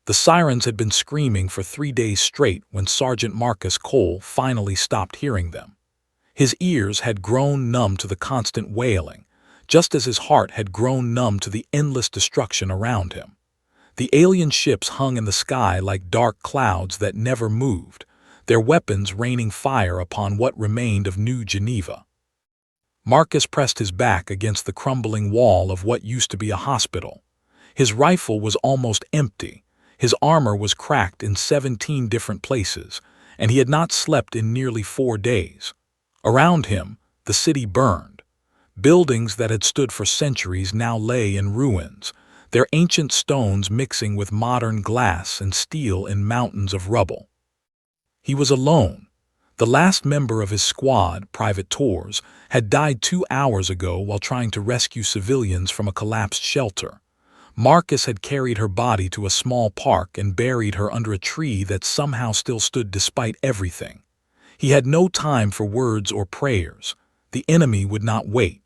The sirens had been screaming for 3 days straight when Sergeant Marcus Cole finally stopped hearing them. His ears had grown numb to the constant wailing, just as his heart had grown numb to the endless destruction around him. The alien ships hung in the sky like dark clouds that never moved, their weapons raining fire upon what remained of New Geneva. Marcus pressed his back against the crumbling wall of what used to be a hospital. His rifle was almost empty, his armor was cracked in 17 different places, and he had not slept in nearly 4 days. Around him, the city burned. Buildings that had stood for centuries now lay in ruins, their ancient stones mixing with modern glass and steel in mountains of rubble. He was alone. The last member of his squad, Private Tors, had died 2 hours ago while trying to rescue civilians from a collapsed shelter. Marcus had carried her body to a small park and buried her under a tree that somehow still stood despite everything. He had no time for words or prayers. The enemy would not wait.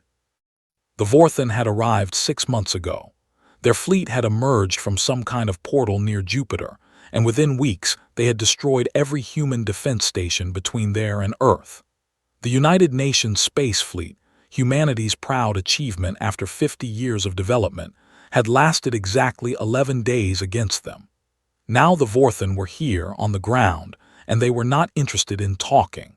The Vorthen had arrived 6 months ago. Their fleet had emerged from some kind of portal near Jupiter, and within weeks they had destroyed every human defense station between there and Earth. The United Nations Space Fleet, humanity's proud achievement after 50 years of development, had lasted exactly 11 days against them. Now the Vorthen were here on the ground, and they were not interested in talking.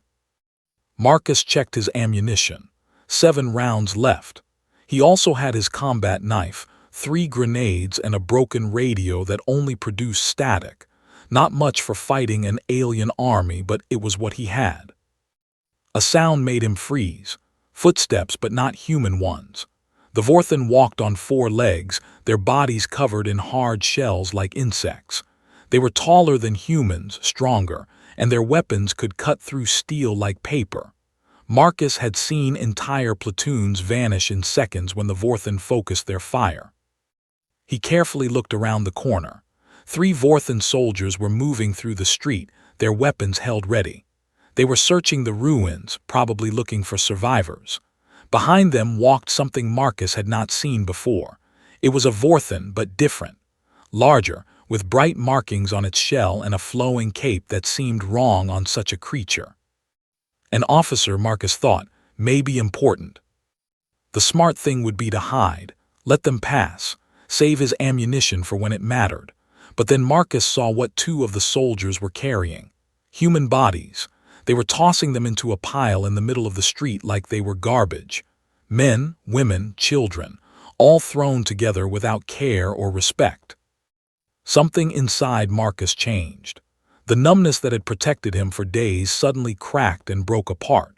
Marcus checked his ammunition. 7 rounds left. He also had his combat knife, 3 grenades, and a broken radio that only produced static. Not much for fighting an alien army, but it was what he had. A sound made him freeze. Footsteps, but not human ones. The Vorthen walked on 4 legs, their bodies covered in hard shells like insects. They were taller than humans, stronger, and their weapons could cut through steel like paper. Marcus had seen entire platoons vanish in seconds when the Vorthen focused their fire. He carefully looked around the corner. 3 Vorthen soldiers were moving through the street, their weapons held ready. They were searching the ruins, probably looking for survivors. Behind them walked something Marcus had not seen before. It was a Vorthen, but different. Larger, with bright markings on its shell and a flowing cape that seemed wrong on such a creature. An officer, Marcus thought, may be important. The smart thing would be to hide, let them pass, save his ammunition for when it mattered. But then Marcus saw what 2 of the soldiers were carrying. Human bodies. They were tossing them into a pile in the middle of the street like they were garbage. Men, women, children, all thrown together without care or respect. Something inside Marcus changed. The numbness that had protected him for days suddenly cracked and broke apart.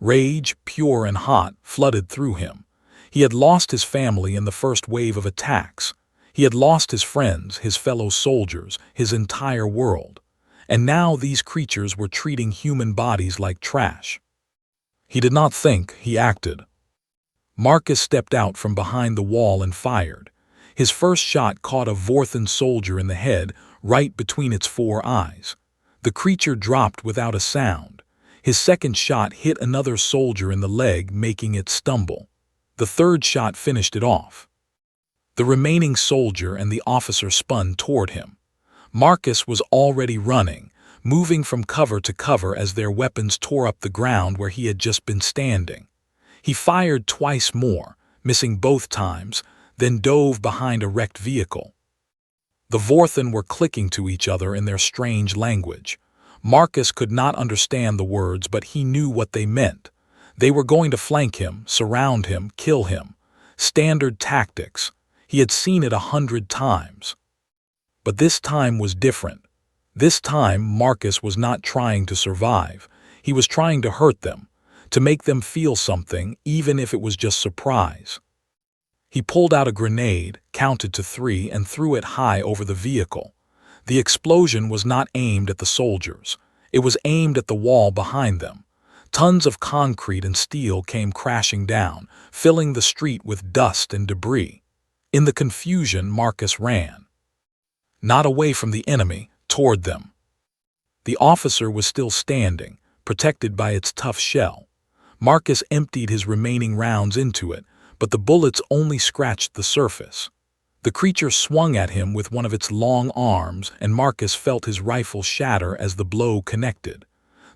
Rage, pure and hot, flooded through him. He had lost his family in the first wave of attacks. He had lost his friends, his fellow soldiers, his entire world. And now these creatures were treating human bodies like trash. He did not think, he acted. Marcus stepped out from behind the wall and fired. His first shot caught a Vorthen soldier in the head, right between its 4 eyes. The creature dropped without a sound. His second shot hit another soldier in the leg, making it stumble. The third shot finished it off. The remaining soldier and the officer spun toward him. Marcus was already running, moving from cover to cover as their weapons tore up the ground where he had just been standing. He fired twice more, missing both times, then dove behind a wrecked vehicle. The Vorthen were clicking to each other in their strange language. Marcus could not understand the words, but he knew what they meant. They were going to flank him, surround him, kill him. Standard tactics. He had seen it 100 times. But this time was different. This time Marcus was not trying to survive. He was trying to hurt them, to make them feel something, even if it was just surprise. He pulled out a grenade, counted to 3, and threw it high over the vehicle. The explosion was not aimed at the soldiers. It was aimed at the wall behind them. Tons of concrete and steel came crashing down, filling the street with dust and debris. In the confusion, Marcus ran. Not away from the enemy, toward them. The officer was still standing, protected by its tough shell. Marcus emptied his remaining rounds into it, but the bullets only scratched the surface. The creature swung at him with one of its long arms, and Marcus felt his rifle shatter as the blow connected.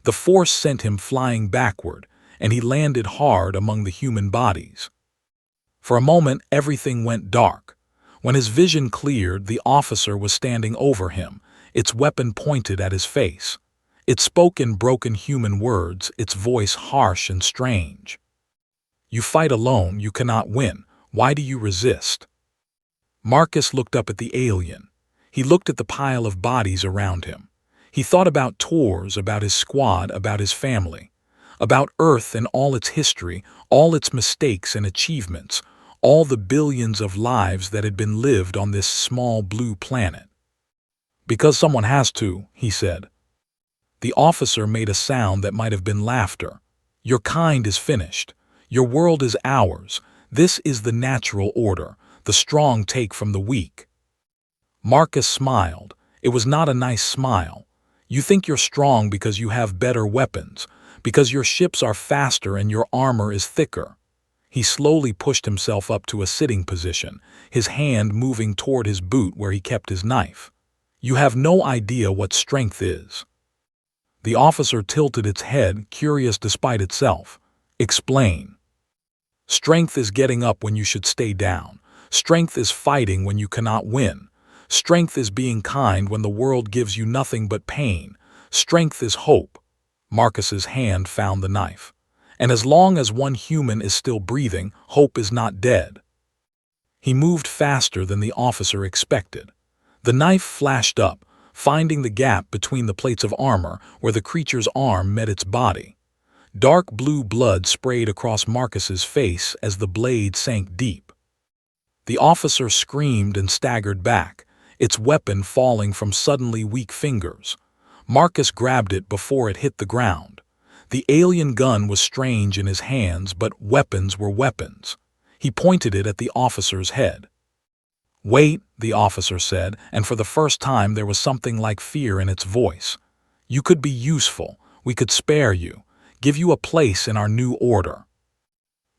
The force sent him flying backward, and he landed hard among the human bodies. For a moment, everything went dark. When his vision cleared, the officer was standing over him, its weapon pointed at his face. It spoke in broken human words, its voice harsh and strange. "You fight alone, you cannot win. Why do you resist?" Marcus looked up at the alien. He looked at the pile of bodies around him. He thought about Tors, about his squad, about his family, about Earth and all its history, all its mistakes and achievements, all the billions of lives that had been lived on this small blue planet. "Because someone has to," he said. The officer made a sound that might have been laughter. "Your kind is finished. Your world is ours. This is the natural order. The strong take from the weak." Marcus smiled. It was not a nice smile. "You think you're strong because you have better weapons, because your ships are faster and your armor is thicker." He slowly pushed himself up to a sitting position, his hand moving toward his boot where he kept his knife. "You have no idea what strength is." The officer tilted its head, curious despite itself. "Explain." "Strength is getting up when you should stay down. Strength is fighting when you cannot win. Strength is being kind when the world gives you nothing but pain. Strength is hope." Marcus's hand found the knife. "And as long as one human is still breathing, hope is not dead." He moved faster than the officer expected. The knife flashed up, finding the gap between the plates of armor where the creature's arm met its body. Dark blue blood sprayed across Marcus's face as the blade sank deep. The officer screamed and staggered back, its weapon falling from suddenly weak fingers. Marcus grabbed it before it hit the ground. The alien gun was strange in his hands, but weapons were weapons. He pointed it at the officer's head. "Wait," the officer said, and for the first time there was something like fear in its voice. "You could be useful. We could spare you, give you a place in our new order."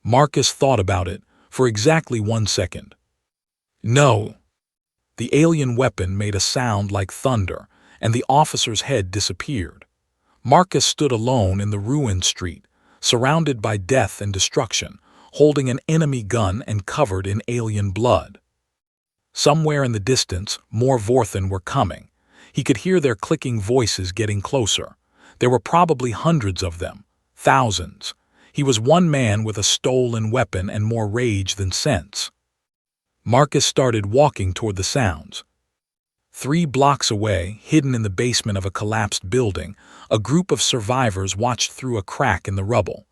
Marcus thought about it for exactly 1 second. "No." The alien weapon made a sound like thunder, and the officer's head disappeared. Marcus stood alone in the ruined street, surrounded by death and destruction, holding an enemy gun and covered in alien blood. Somewhere in the distance, more Vorthen were coming. He could hear their clicking voices getting closer. There were probably hundreds of them, thousands. He was one man with a stolen weapon and more rage than sense. Marcus started walking toward the sounds. 3 blocks away, hidden in the basement of a collapsed building, a group of survivors watched through a crack in the rubble.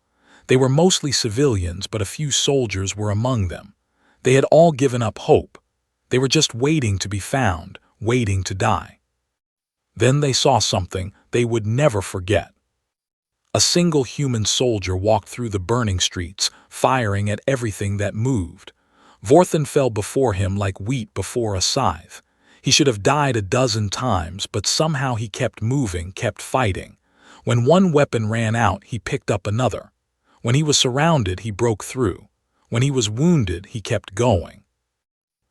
They were mostly civilians, but a few soldiers were among them. They had all given up hope. They were just waiting to be found, waiting to die. Then they saw something they would never forget. A single human soldier walked through the burning streets, firing at everything that moved. Vorthen fell before him like wheat before a scythe. He should have died a dozen times, but somehow he kept moving, kept fighting. When one weapon ran out, he picked up another. When he was surrounded, he broke through. When he was wounded, he kept going.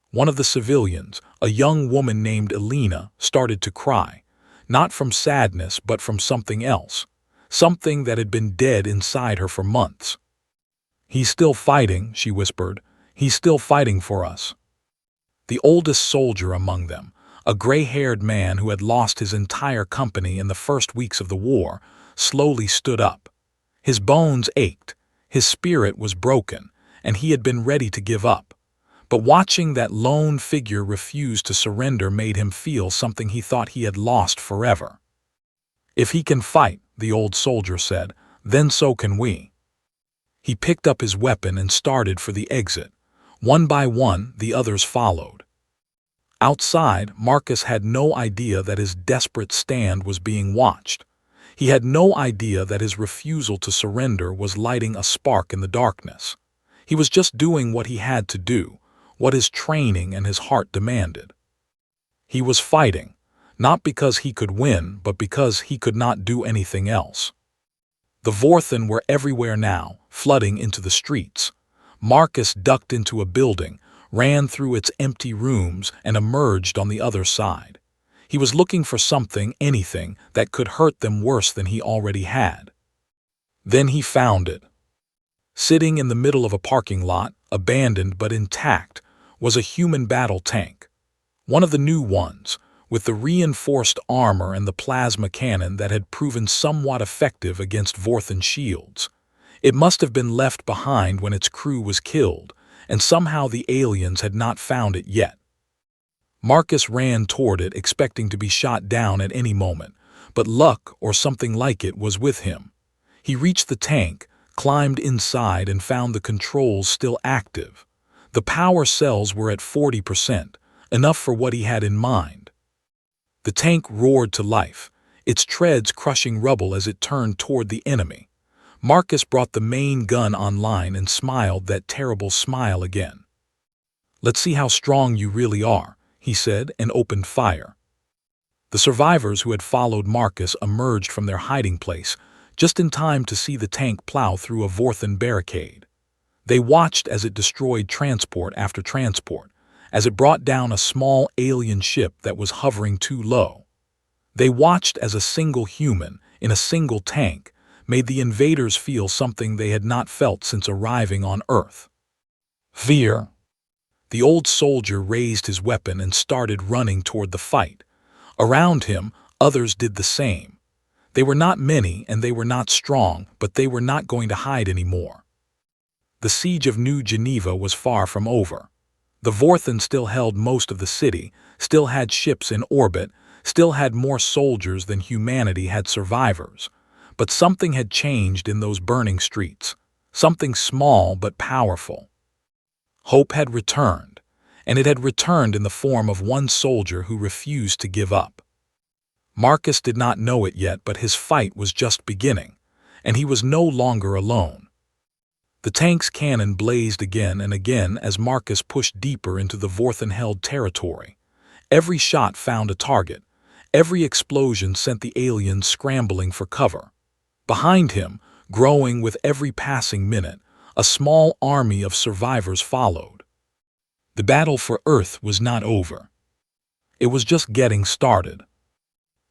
One of the civilians, a young woman named Elena, started to cry, not from sadness but from something else, something that had been dead inside her for months. "He's still fighting," she whispered. "He's still fighting for us." The oldest soldier among them, a gray-haired man who had lost his entire company in the first weeks of the war, slowly stood up. His bones ached, his spirit was broken, and he had been ready to give up. But watching that lone figure refuse to surrender made him feel something he thought he had lost forever. "If he can fight," the old soldier said, "then so can we." He picked up his weapon and started for the exit. One by one, the others followed. Outside, Marcus had no idea that his desperate stand was being watched. He had no idea that his refusal to surrender was lighting a spark in the darkness. He was just doing what he had to do, what his training and his heart demanded. He was fighting, not because he could win, but because he could not do anything else. The Vorthen were everywhere now, flooding into the streets. Marcus ducked into a building, ran through its empty rooms, and emerged on the other side. He was looking for something, anything, that could hurt them worse than he already had. Then he found it. Sitting in the middle of a parking lot, abandoned but intact, was a human battle tank. One of the new ones, with the reinforced armor and the plasma cannon that had proven somewhat effective against Vorthan shields. It must have been left behind when its crew was killed, and somehow the aliens had not found it yet. Marcus ran toward it, expecting to be shot down at any moment, but luck or something like it was with him. He reached the tank, climbed inside, and found the controls still active. The power cells were at 40%, enough for what he had in mind. The tank roared to life, its treads crushing rubble as it turned toward the enemy. Marcus brought the main gun online and smiled that terrible smile again. "Let's see how strong you really are," he said, and opened fire. The survivors who had followed Marcus emerged from their hiding place, just in time to see the tank plow through a Vorthan barricade. They watched as it destroyed transport after transport, as it brought down a small alien ship that was hovering too low. They watched as a single human, in a single tank, made the invaders feel something they had not felt since arriving on Earth. Fear. The old soldier raised his weapon and started running toward the fight. Around him, others did the same. They were not many and they were not strong, but they were not going to hide anymore. The siege of New Geneva was far from over. The Vorthan still held most of the city, still had ships in orbit, still had more soldiers than humanity had survivors. But something had changed in those burning streets, something small but powerful. Hope had returned, and it had returned in the form of one soldier who refused to give up. Marcus did not know it yet, but his fight was just beginning, and he was no longer alone. The tank's cannon blazed again and again as Marcus pushed deeper into the Vorthan-held territory. Every shot found a target. Every explosion sent the aliens scrambling for cover. Behind him, growing with every passing minute, a small army of survivors followed. The battle for Earth was not over. It was just getting started.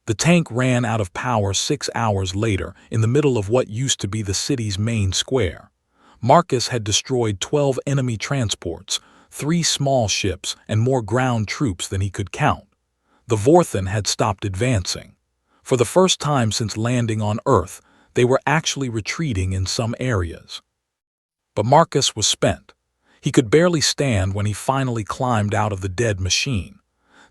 The tank ran out of power 6 hours later in the middle of what used to be the city's main square. Marcus had destroyed 12 enemy transports, 3 small ships, and more ground troops than he could count. The Vorthan had stopped advancing. For the first time since landing on Earth, they were actually retreating in some areas. But Marcus was spent. He could barely stand when he finally climbed out of the dead machine.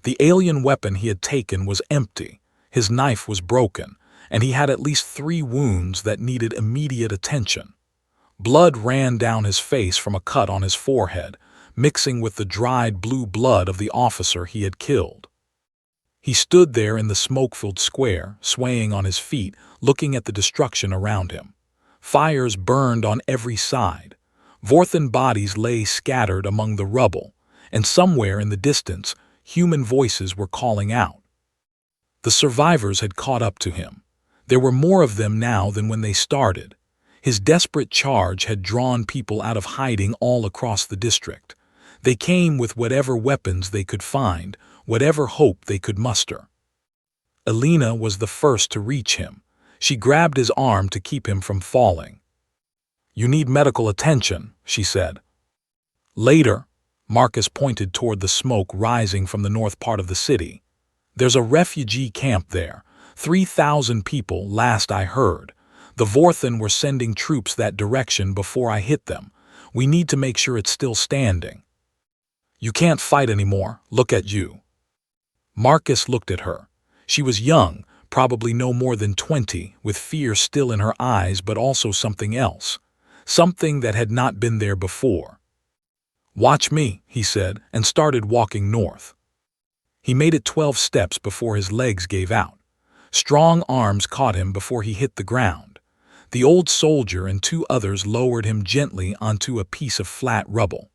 The alien weapon he had taken was empty. His knife was broken, and he had at least 3 wounds that needed immediate attention. Blood ran down his face from a cut on his forehead, mixing with the dried blue blood of the officer he had killed. He stood there in the smoke-filled square, swaying on his feet, looking at the destruction around him. Fires burned on every side. Vorthan bodies lay scattered among the rubble, and somewhere in the distance, human voices were calling out. The survivors had caught up to him. There were more of them now than when they started. His desperate charge had drawn people out of hiding all across the district. They came with whatever weapons they could find, whatever hope they could muster. Elena was the first to reach him. She grabbed his arm to keep him from falling. "You need medical attention," she said. Later, Marcus pointed toward the smoke rising from the north part of the city. "There's a refugee camp there. 3,000 people, last I heard. The Vorthan were sending troops that direction before I hit them. We need to make sure it's still standing." "You can't fight anymore. Look at you." Marcus looked at her. She was young, probably no more than 20, with fear still in her eyes, but also something else. Something that had not been there before. "Watch me," he said, and started walking north. He made it 12 steps before his legs gave out. Strong arms caught him before he hit the ground. The old soldier and 2 others lowered him gently onto a piece of flat rubble.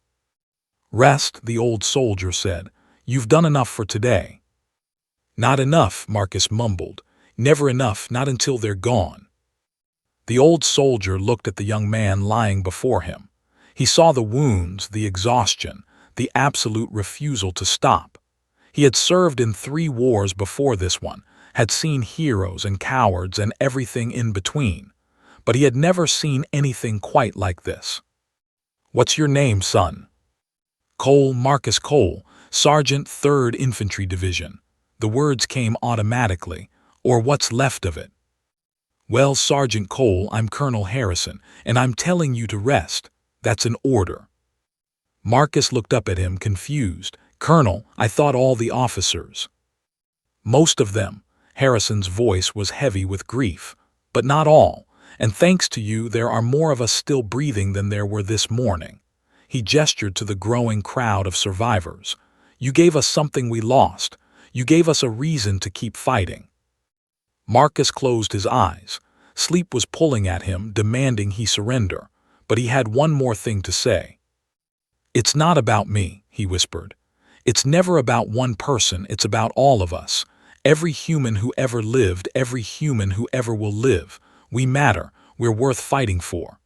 "Rest," the old soldier said. "You've done enough for today." "Not enough," Marcus mumbled. "Never enough, not until they're gone." The old soldier looked at the young man lying before him. He saw the wounds, the exhaustion, the absolute refusal to stop. He had served in 3 wars before this one, had seen heroes and cowards and everything in between, but he had never seen anything quite like this. "What's your name, son?" "Cole, Marcus Cole, Sergeant 3rd Infantry Division." The words came automatically, or what's left of it. "Well, Sergeant Cole, I'm Colonel Harrison, and I'm telling you to rest. That's an order." Marcus looked up at him, confused. "Colonel, I thought all the officers." "Most of them." Harrison's voice was heavy with grief. "But not all, and thanks to you there are more of us still breathing than there were this morning." He gestured to the growing crowd of survivors. "You gave us something we lost. You gave us a reason to keep fighting." Marcus closed his eyes. Sleep was pulling at him, demanding he surrender, but he had one more thing to say. "It's not about me," he whispered. "It's never about one person, it's about all of us. Every human who ever lived, every human who ever will live. We matter, we're worth fighting for."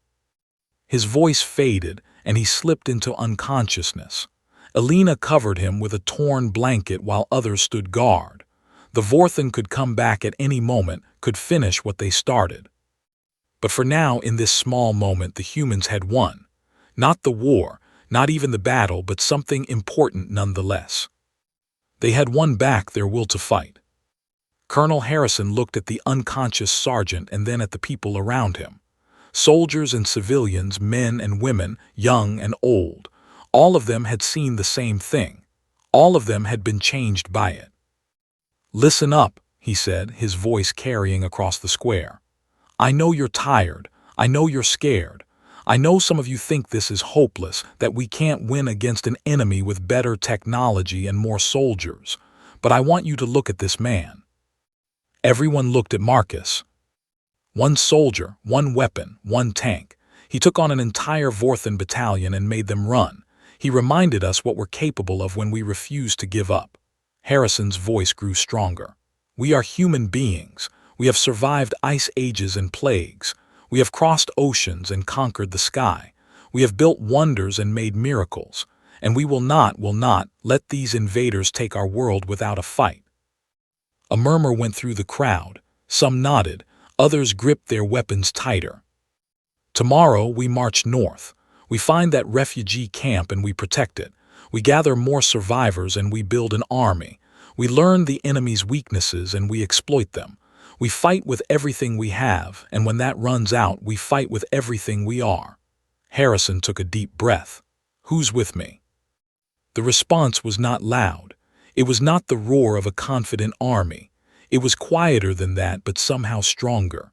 His voice faded, and he slipped into unconsciousness. Alina covered him with a torn blanket while others stood guard. The Vorthan could come back at any moment, could finish what they started. But for now, in this small moment, the humans had won. Not the war, not even the battle, but something important nonetheless. They had won back their will to fight. Colonel Harrison looked at the unconscious sergeant and then at the people around him. Soldiers and civilians, men and women, young and old. All of them had seen the same thing. All of them had been changed by it. "Listen up," he said, his voice carrying across the square. "I know you're tired. I know you're scared. I know some of you think this is hopeless, that we can't win against an enemy with better technology and more soldiers. But I want you to look at this man." Everyone looked at Marcus. One soldier, one weapon, one tank. He took on an entire Vorthan battalion and made them run. He reminded us what we're capable of when we refuse to give up. Harrison's voice grew stronger. "We are human beings. We have survived ice ages and plagues. We have crossed oceans and conquered the sky. We have built wonders and made miracles. And we will not let these invaders take our world without a fight." A murmur went through the crowd. Some nodded, others gripped their weapons tighter. "Tomorrow we march north. We find that refugee camp and we protect it. We gather more survivors and we build an army. We learn the enemy's weaknesses and we exploit them. We fight with everything we have, and when that runs out, we fight with everything we are." Harrison took a deep breath. "Who's with me?" The response was not loud. It was not the roar of a confident army. It was quieter than that, but somehow stronger.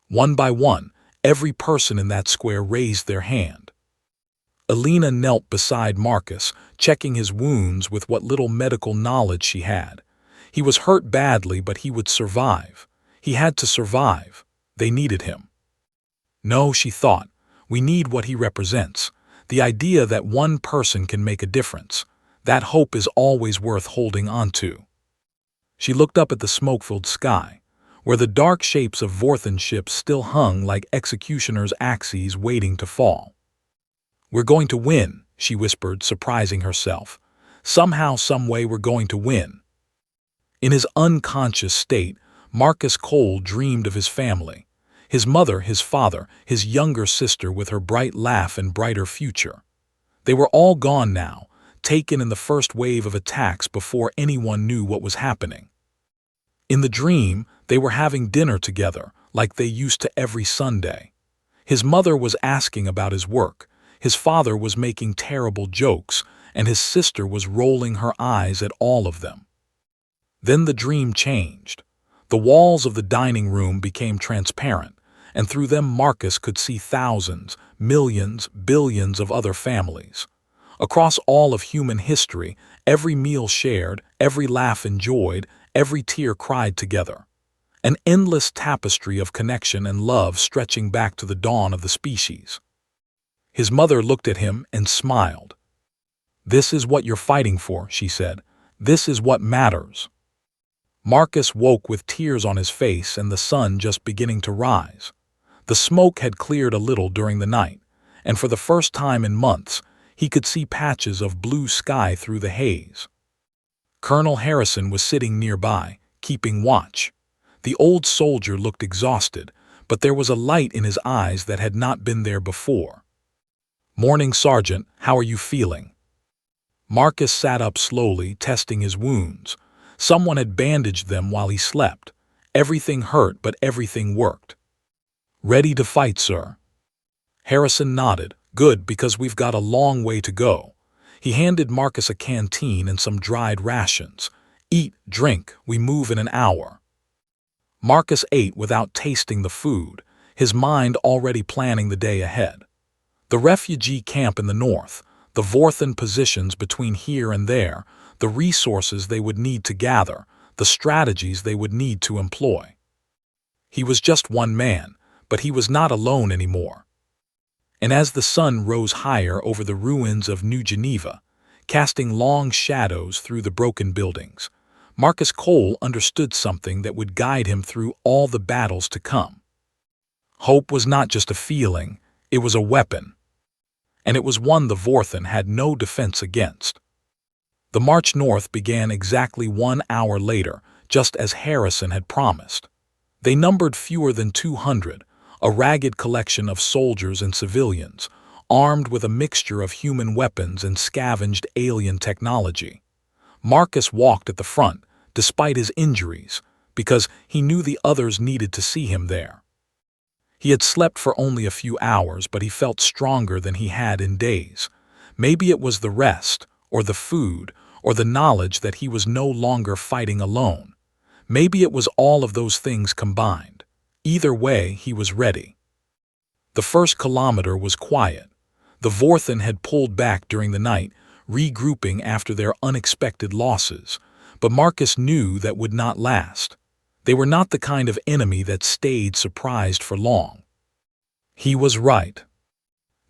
One by one, every person in that square raised their hand. Alina knelt beside Marcus, checking his wounds with what little medical knowledge she had. He was hurt badly, but he would survive. He had to survive. They needed him. "No," she thought, "we need what he represents. The idea that one person can make a difference. That hope is always worth holding on to." She looked up at the smoke-filled sky, where the dark shapes of Vorthan ships still hung like executioners' axes waiting to fall. "We're going to win," she whispered, surprising herself. "Somehow, someway, we're going to win." In his unconscious state, Marcus Cole dreamed of his family. His mother, his father, his younger sister with her bright laugh and brighter future. They were all gone now, taken in the first wave of attacks before anyone knew what was happening. In the dream, they were having dinner together, like they used to every Sunday. His mother was asking about his work, his father was making terrible jokes, and his sister was rolling her eyes at all of them. Then the dream changed. The walls of the dining room became transparent, and through them Marcus could see thousands, millions, billions of other families. Across all of human history, every meal shared, every laugh enjoyed, every tear cried together. An endless tapestry of connection and love stretching back to the dawn of the species. His mother looked at him and smiled. "This is what you're fighting for," she said. "This is what matters." Marcus woke with tears on his face and the sun just beginning to rise. The smoke had cleared a little during the night, and for the first time in months, He could see patches of blue sky through the haze. Colonel Harrison was sitting nearby, keeping watch. The old soldier looked exhausted, but there was a light in his eyes that had not been there before. "Morning, Sergeant. How are you feeling?" Marcus sat up slowly, testing his wounds. Someone had bandaged them while he slept. Everything hurt, but everything worked. "Ready to fight, sir." Harrison nodded. "Good, because we've got a long way to go." He handed Marcus a canteen and some dried rations. "Eat, drink, we move in an hour." Marcus ate without tasting the food, his mind already planning the day ahead. The refugee camp in the north, the Vorthan positions between here and there, the resources they would need to gather, the strategies they would need to employ. He was just one man, but he was not alone anymore. And as the sun rose higher over the ruins of New Geneva, casting long shadows through the broken buildings, Marcus Cole understood something that would guide him through all the battles to come. Hope was not just a feeling, it was a weapon. And it was one the Vorthan had no defense against. The march north began exactly 1 hour later, just as Harrison had promised. They numbered fewer than 200, a ragged collection of soldiers and civilians, armed with a mixture of human weapons and scavenged alien technology. Marcus walked at the front, despite his injuries, because he knew the others needed to see him there. He had slept for only a few hours, but he felt stronger than he had in days. Maybe it was the rest, or the food, or the knowledge that he was no longer fighting alone. Maybe it was all of those things combined. Either way, he was ready. The first kilometer was quiet. The Vorthan had pulled back during the night, regrouping after their unexpected losses, but Marcus knew that would not last. They were not the kind of enemy that stayed surprised for long. He was right.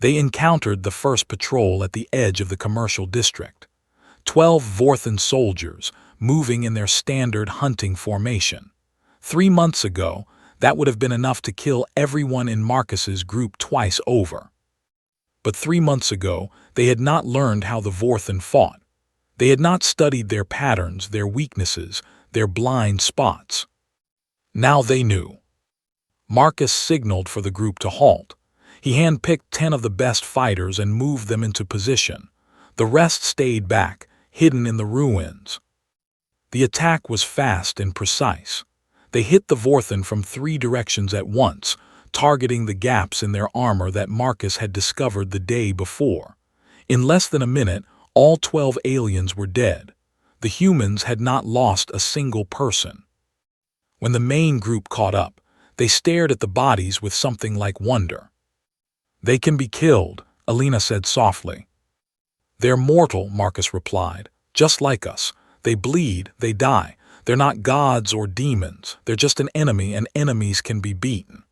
They encountered the first patrol at the edge of the commercial district. 12 Vorthan soldiers, moving in their standard hunting formation. 3 months ago, that would have been enough to kill everyone in Marcus's group twice over. But 3 months ago, they had not learned how the Vorthan fought. They had not studied their patterns, their weaknesses, their blind spots. Now they knew. Marcus signaled for the group to halt. He handpicked 10 of the best fighters and moved them into position. The rest stayed back, hidden in the ruins. The attack was fast and precise. They hit the Vorthan from 3 directions at once, targeting the gaps in their armor that Marcus had discovered the day before. In less than a minute, all 12 aliens were dead. The humans had not lost a single person. When the main group caught up, they stared at the bodies with something like wonder. "They can be killed," Alina said softly. "They're mortal," Marcus replied. "Just like us. They bleed, they die. They're not gods or demons. They're just an enemy, and enemies can be beaten."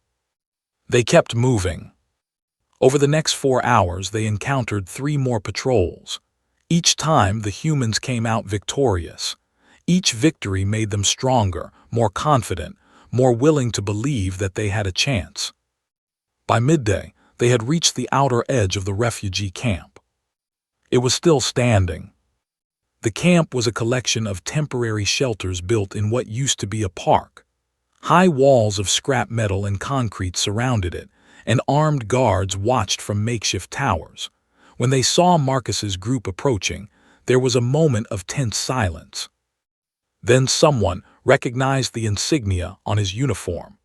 They kept moving. Over the next 4 hours, they encountered 3 more patrols. Each time, the humans came out victorious. Each victory made them stronger, more confident, more willing to believe that they had a chance. By midday, they had reached the outer edge of the refugee camp. It was still standing. The camp was a collection of temporary shelters built in what used to be a park. High walls of scrap metal and concrete surrounded it, and armed guards watched from makeshift towers. When they saw Marcus's group approaching, there was a moment of tense silence. Then someone recognized the insignia on his uniform.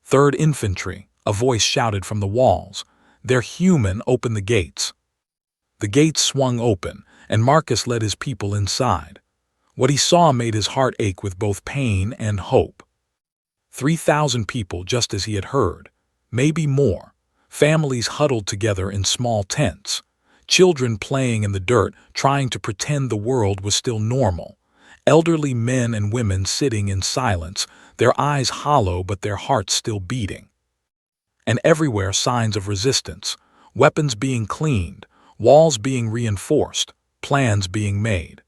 "3rd Infantry," a voice shouted from the walls. "They're human, open the gates." The gates swung open, and Marcus led his people inside. What he saw made his heart ache with both pain and hope. 3,000 people, just as he had heard. Maybe more. Families huddled together in small tents. Children playing in the dirt, trying to pretend the world was still normal. Elderly men and women sitting in silence, their eyes hollow but their hearts still beating. And everywhere signs of resistance, weapons being cleaned, walls being reinforced, plans being made.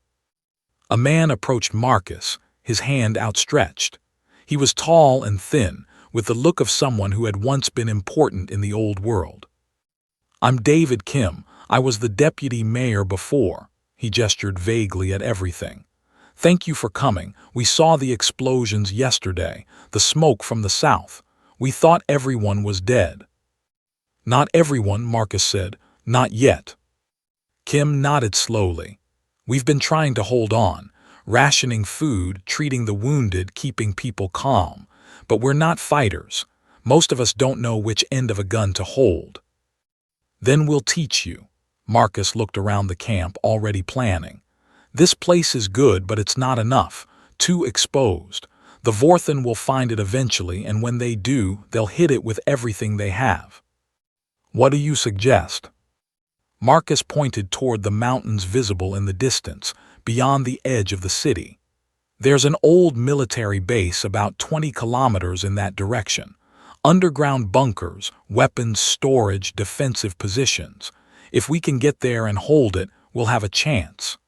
A man approached Marcus, his hand outstretched. He was tall and thin, with the look of someone who had once been important in the old world. "I'm David Kim. I was the deputy mayor before." He gestured vaguely at everything. "Thank you for coming. We saw the explosions yesterday, the smoke from the south. We thought everyone was dead." "Not everyone," Marcus said. "Not yet." Kim nodded slowly. "We've been trying to hold on, rationing food, treating the wounded, keeping people calm. But we're not fighters. Most of us don't know which end of a gun to hold." "Then we'll teach you." Marcus looked around the camp, already planning. "This place is good, but it's not enough. Too exposed. The Vorthen will find it eventually, and when they do, they'll hit it with everything they have." "What do you suggest?" Marcus pointed toward the mountains visible in the distance, beyond the edge of the city. "There's an old military base about 20 kilometers in that direction. Underground bunkers, weapons storage, defensive positions. If we can get there and hold it, we'll have a chance."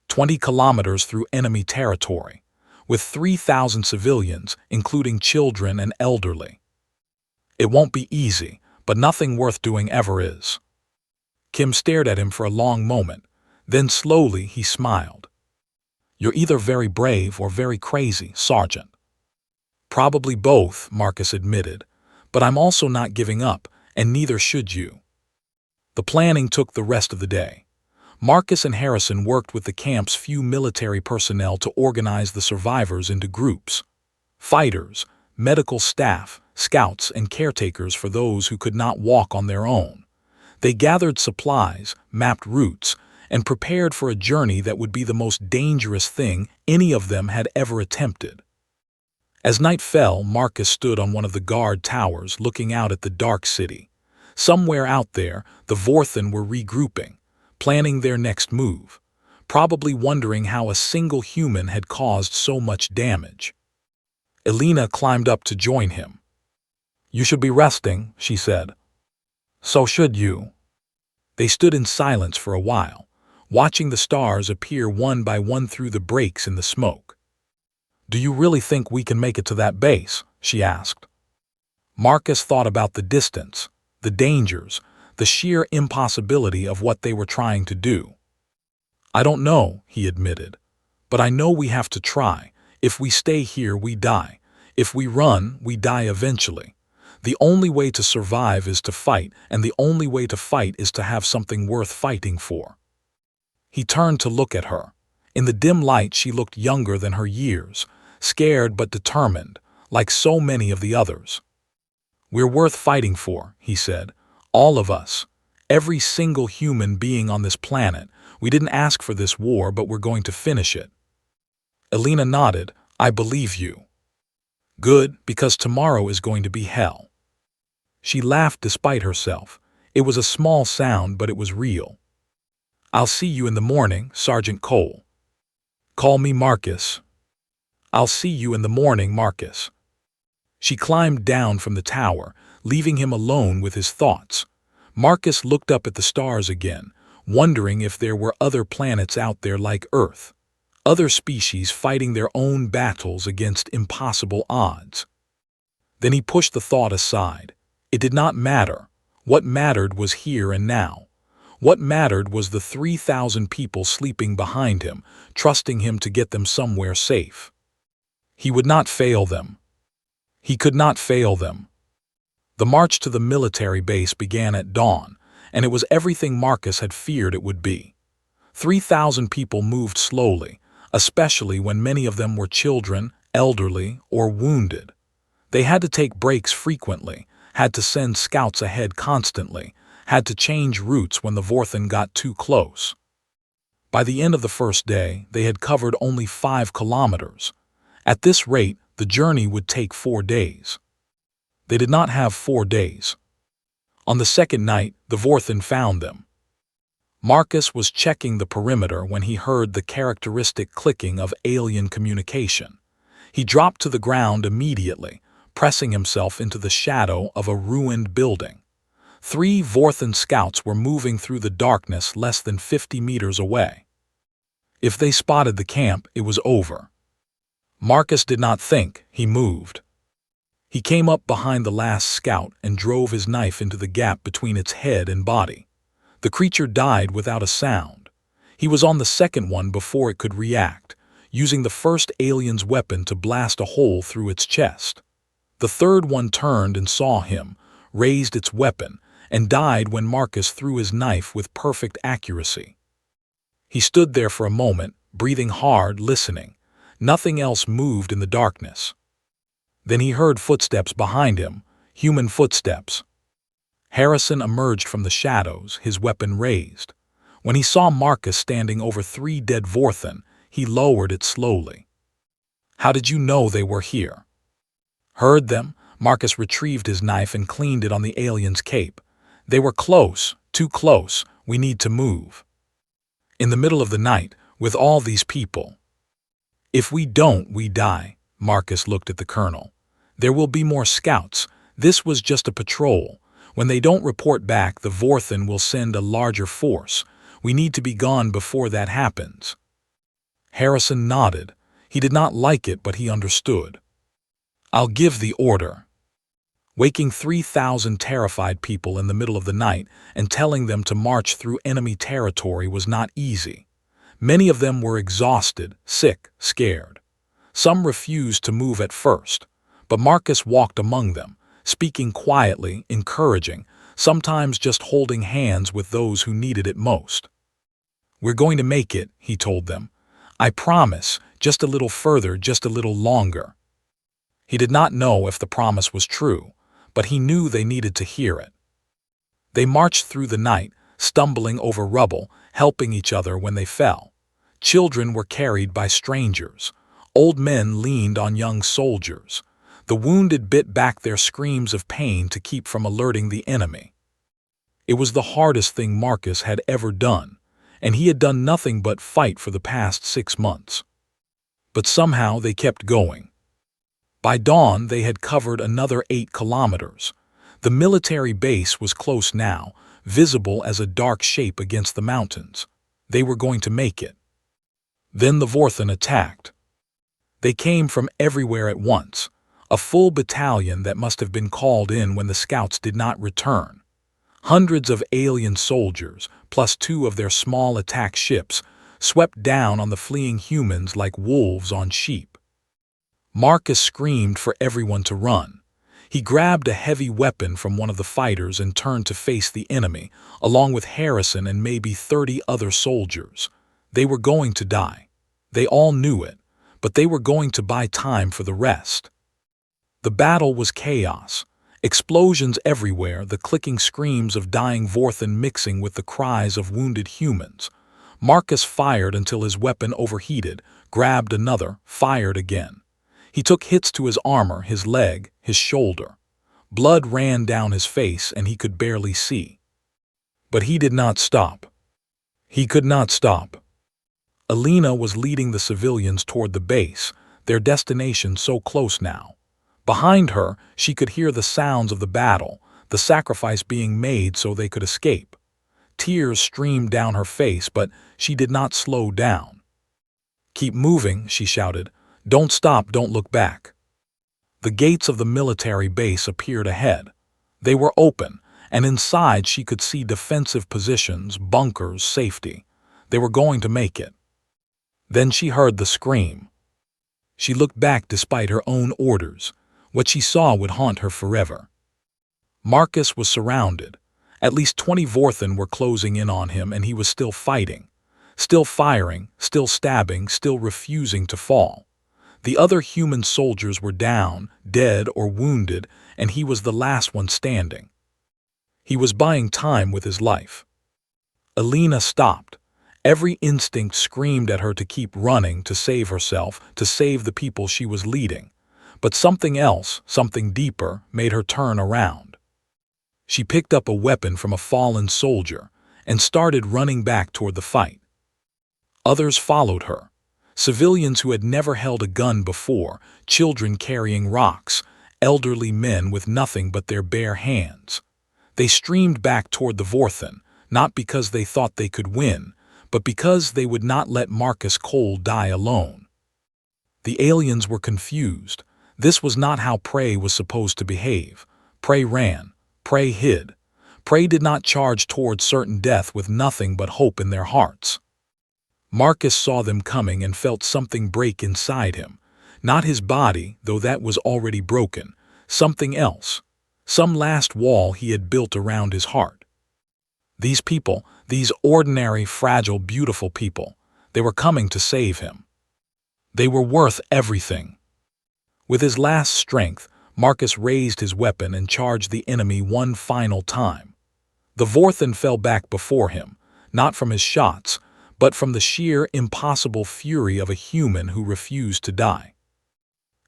20 kilometers through enemy territory, with 3,000 civilians, including children and elderly. "It won't be easy, but nothing worth doing ever is." Kim stared at him for a long moment. Then slowly he smiled. "You're either very brave or very crazy, Sergeant." "Probably both," Marcus admitted. "But I'm also not giving up, and neither should you." The planning took the rest of the day. Marcus and Harrison worked with the camp's few military personnel to organize the survivors into groups. Fighters, medical staff, scouts, and caretakers for those who could not walk on their own. They gathered supplies, mapped routes, and prepared for a journey that would be the most dangerous thing any of them had ever attempted. As night fell, Marcus stood on one of the guard towers looking out at the dark city. Somewhere out there, the Vorthen were regrouping, planning their next move, probably wondering how a single human had caused so much damage. Elena climbed up to join him. "You should be resting," she said. "So should you." They stood in silence for a while, watching the stars appear one by one through the breaks in the smoke. "Do you really think we can make it to that base?" she asked. Marcus thought about the distance, the dangers, the sheer impossibility of what they were trying to do. "I don't know," he admitted. "But I know we have to try. If we stay here, we die. If we run, we die eventually. The only way to survive is to fight, and the only way to fight is to have something worth fighting for." He turned to look at her. In the dim light, she looked younger than her years, scared but determined, like so many of the others. "We're worth fighting for," he said. "All of us. Every single human being on this planet. We didn't ask for this war, but we're going to finish it." Elena nodded. "I believe you." "Good, because tomorrow is going to be hell." She laughed despite herself. It was a small sound, but it was real. "I'll see you in the morning, Sergeant Cole." "Call me Marcus." "I'll see you in the morning, Marcus." She climbed down from the tower, leaving him alone with his thoughts. Marcus looked up at the stars again, wondering if there were other planets out there like Earth, other species fighting their own battles against impossible odds. Then he pushed the thought aside. It did not matter. What mattered was here and now. What mattered was the 3,000 people sleeping behind him, trusting him to get them somewhere safe. He would not fail them. He could not fail them. The march to the military base began at dawn, and it was everything Marcus had feared it would be. 3,000 people moved slowly, especially when many of them were children, elderly, or wounded. They had to take breaks frequently, had to send scouts ahead constantly, had to change routes when the Vorthen got too close. By the end of the first day, they had covered only 5 kilometers. At this rate, the journey would take 4 days. They did not have 4 days. On the second night, the Vorthen found them. Marcus was checking the perimeter when he heard the characteristic clicking of alien communication. He dropped to the ground immediately, pressing himself into the shadow of a ruined building. 3 Vorthen scouts were moving through the darkness less than 50 meters away. If they spotted the camp, it was over. Marcus did not think, he moved. He came up behind the last scout and drove his knife into the gap between its head and body. The creature died without a sound. He was on the second one before it could react, using the first alien's weapon to blast a hole through its chest. The third one turned and saw him, raised its weapon, and died when Marcus threw his knife with perfect accuracy. He stood there for a moment, breathing hard, listening. Nothing else moved in the darkness. Then he heard footsteps behind him, human footsteps. Harrison emerged from the shadows, his weapon raised. When he saw Marcus standing over 3 dead Vorthen, he lowered it slowly. "How did you know they were here?" "Heard them." Marcus retrieved his knife and cleaned it on the alien's cape. "They were close, too close. We need to move." "In the middle of the night, with all these people." "If we don't, we die." Marcus looked at the colonel. "There will be more scouts. This was just a patrol. When they don't report back, the Vorthen will send a larger force. We need to be gone before that happens." Harrison nodded. He did not like it, but he understood. "I'll give the order." Waking 3,000 terrified people in the middle of the night and telling them to march through enemy territory was not easy. Many of them were exhausted, sick, scared. Some refused to move at first, but Marcus walked among them, speaking quietly, encouraging, sometimes just holding hands with those who needed it most. "We're going to make it," he told them. "I promise, just a little further, just a little longer." He did not know if the promise was true, but he knew they needed to hear it. They marched through the night, stumbling over rubble, helping each other when they fell. Children were carried by strangers. Old men leaned on young soldiers. The wounded bit back their screams of pain to keep from alerting the enemy. It was the hardest thing Marcus had ever done, and he had done nothing but fight for the past 6 months. But somehow they kept going. By dawn, they had covered another 8 kilometers. The military base was close now, visible as a dark shape against the mountains. They were going to make it. Then the Vorthen attacked. They came from everywhere at once, a full battalion that must have been called in when the scouts did not return. Hundreds of alien soldiers, plus 2 of their small attack ships, swept down on the fleeing humans like wolves on sheep. Marcus screamed for everyone to run. He grabbed a heavy weapon from one of the fighters and turned to face the enemy, along with Harrison and maybe 30 other soldiers. They were going to die. They all knew it, but they were going to buy time for the rest. The battle was chaos. Explosions everywhere, the clicking screams of dying Vorthen mixing with the cries of wounded humans. Marcus fired until his weapon overheated, grabbed another, fired again. He took hits to his armor, his leg, his shoulder. Blood ran down his face and he could barely see. But he did not stop. He could not stop. Alina was leading the civilians toward the base, their destination so close now. Behind her, she could hear the sounds of the battle, the sacrifice being made so they could escape. Tears streamed down her face, but she did not slow down. "Keep moving," she shouted. "Don't stop, don't look back." The gates of the military base appeared ahead. They were open, and inside she could see defensive positions, bunkers, safety. They were going to make it. Then she heard the scream. She looked back despite her own orders. What she saw would haunt her forever. Marcus was surrounded. At least 20 Vorthen were closing in on him, and he was still fighting. Still firing, still stabbing, still refusing to fall. The other human soldiers were down, dead or wounded, and he was the last one standing. He was buying time with his life. Alina stopped. Every instinct screamed at her to keep running, to save herself, to save the people she was leading. But something else, something deeper, made her turn around. She picked up a weapon from a fallen soldier and started running back toward the fight. Others followed her. Civilians who had never held a gun before, children carrying rocks, elderly men with nothing but their bare hands. They streamed back toward the Vorthen, not because they thought they could win, but because they would not let Marcus Cole die alone. The aliens were confused. This was not how prey was supposed to behave. Prey ran. Prey hid. Prey did not charge towards certain death with nothing but hope in their hearts. Marcus saw them coming and felt something break inside him. Not his body, though that was already broken. Something else. Some last wall he had built around his heart. These people, these ordinary, fragile, beautiful people, they were coming to save him. They were worth everything. With his last strength, Marcus raised his weapon and charged the enemy one final time. The Vorthan fell back before him, not from his shots, but from the sheer, impossible fury of a human who refused to die.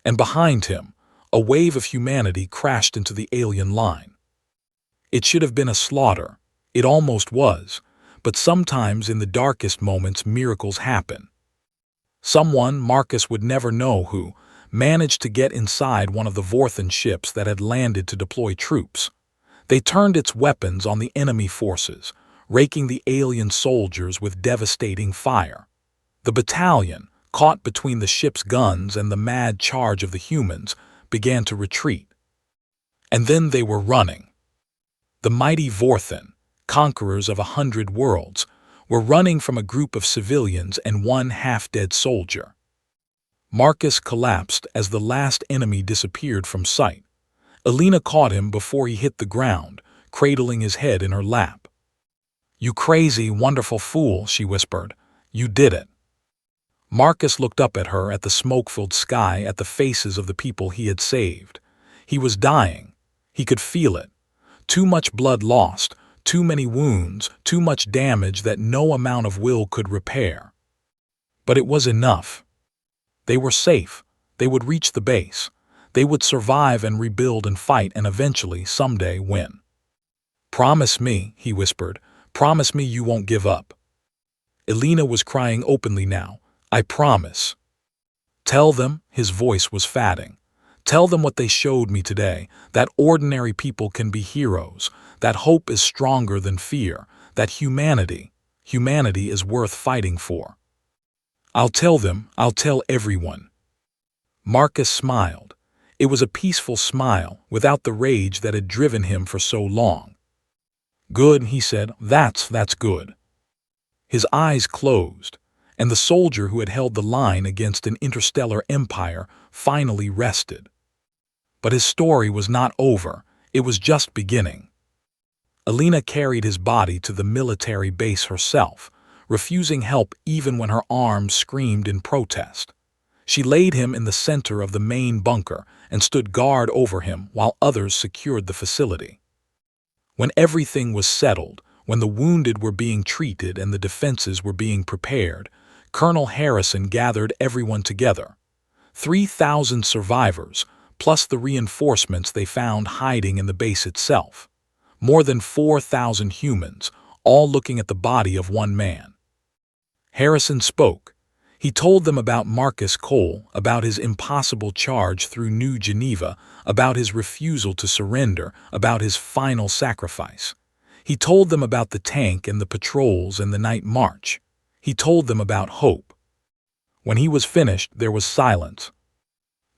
And behind him, a wave of humanity crashed into the alien line. It should have been a slaughter. It almost was, but sometimes in the darkest moments miracles happen. Someone, Marcus would never know who, managed to get inside one of the Vorthan ships that had landed to deploy troops. They turned its weapons on the enemy forces, raking the alien soldiers with devastating fire. The battalion, caught between the ship's guns and the mad charge of the humans, began to retreat. And then they were running. The mighty Vorthan, conquerors of 100 worlds, were running from a group of civilians and one half-dead soldier. Marcus collapsed as the last enemy disappeared from sight. Alina caught him before he hit the ground, cradling his head in her lap. "You crazy, wonderful fool," she whispered. "You did it." Marcus looked up at her, at the smoke-filled sky, at the faces of the people he had saved. He was dying. He could feel it. Too much blood lost, too many wounds, too much damage that no amount of will could repair. But it was enough. They were safe. They would reach the base. They would survive and rebuild and fight and eventually, someday, win. "Promise me," he whispered. "Promise me you won't give up." Alina was crying openly now. "I promise." "Tell them," his voice was fatting. "Tell them what they showed me today, that ordinary people can be heroes, that hope is stronger than fear, that humanity is worth fighting for." "I'll tell them, I'll tell everyone." Marcus smiled. It was a peaceful smile, without the rage that had driven him for so long. "Good," he said. That's good." His eyes closed, and the soldier who had held the line against an interstellar empire finally rested. But his story was not over. It was just beginning. Alina carried his body to the military base herself, refusing help even when her arms screamed in protest. She laid him in the center of the main bunker and stood guard over him while others secured the facility. When everything was settled, when the wounded were being treated and the defenses were being prepared, Colonel Harrison gathered everyone together. 3,000 survivors, plus the reinforcements they found hiding in the base itself. More than 4,000 humans, all looking at the body of one man. Harrison spoke. He told them about Marcus Cole, about his impossible charge through New Geneva, about his refusal to surrender, about his final sacrifice. He told them about the tank and the patrols and the night march. He told them about hope. When he was finished, there was silence.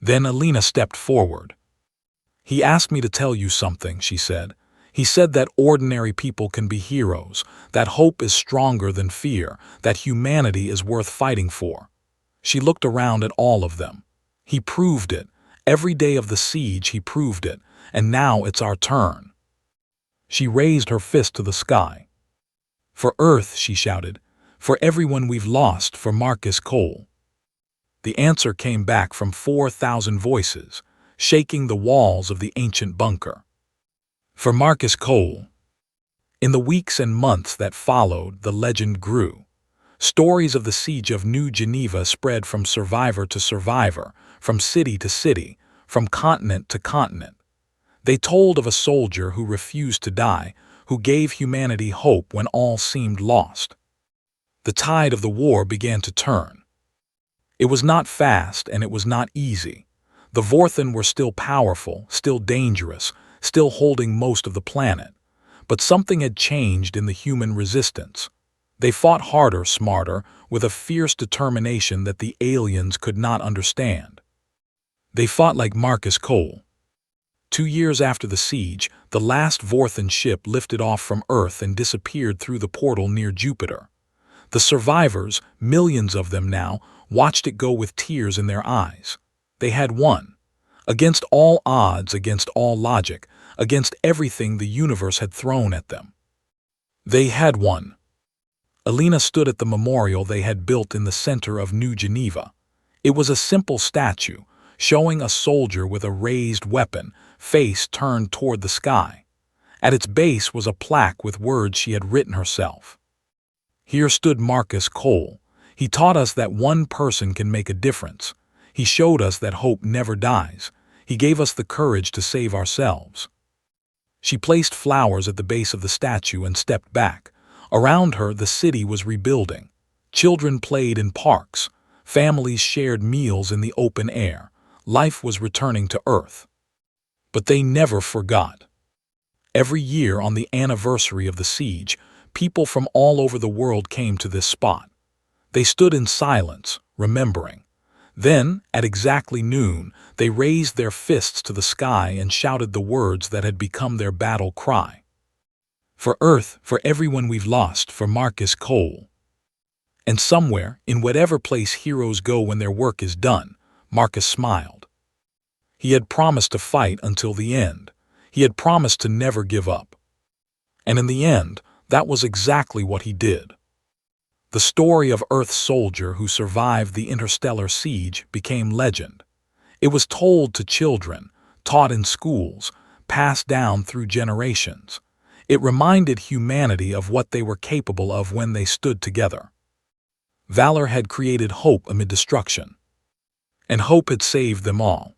Then Alina stepped forward. "He asked me to tell you something," she said. "He said that ordinary people can be heroes, that hope is stronger than fear, that humanity is worth fighting for." She looked around at all of them. "He proved it. Every day of the siege he proved it, and now it's our turn." She raised her fist to the sky. "For Earth," she shouted. "For everyone we've lost, for Marcus Cole." The answer came back from 4,000 voices, shaking the walls of the ancient bunker. "For Marcus Cole." In the weeks and months that followed, the legend grew. Stories of the siege of New Geneva spread from survivor to survivor, from city to city, from continent to continent. They told of a soldier who refused to die, who gave humanity hope when all seemed lost. The tide of the war began to turn. It was not fast and it was not easy. The Vorthan were still powerful, still dangerous, still holding most of the planet. But something had changed in the human resistance. They fought harder, smarter, with a fierce determination that the aliens could not understand. They fought like Marcus Cole. 2 years after the siege, the last Vorthan ship lifted off from Earth and disappeared through the portal near Jupiter. The survivors, millions of them now, watched it go with tears in their eyes. They had won. Against all odds, against all logic, against everything the universe had thrown at them. They had won. Alina stood at the memorial they had built in the center of New Geneva. It was a simple statue, showing a soldier with a raised weapon, face turned toward the sky. At its base was a plaque with words she had written herself. Here stood Marcus Cole. He taught us that one person can make a difference. He showed us that hope never dies. He gave us the courage to save ourselves. She placed flowers at the base of the statue and stepped back. Around her, the city was rebuilding. Children played in parks. Families shared meals in the open air. Life was returning to Earth. But they never forgot. Every year on the anniversary of the siege, people from all over the world came to this spot. They stood in silence, remembering. Then, at exactly noon, they raised their fists to the sky and shouted the words that had become their battle cry. For Earth, for everyone we've lost, for Marcus Cole. And somewhere, in whatever place heroes go when their work is done, Marcus smiled. He had promised to fight until the end. He had promised to never give up. And in the end, that was exactly what he did. The story of Earth's soldier who survived the interstellar siege became legend. It was told to children, taught in schools, passed down through generations. It reminded humanity of what they were capable of when they stood together. Valor had created hope amid destruction. And hope had saved them all.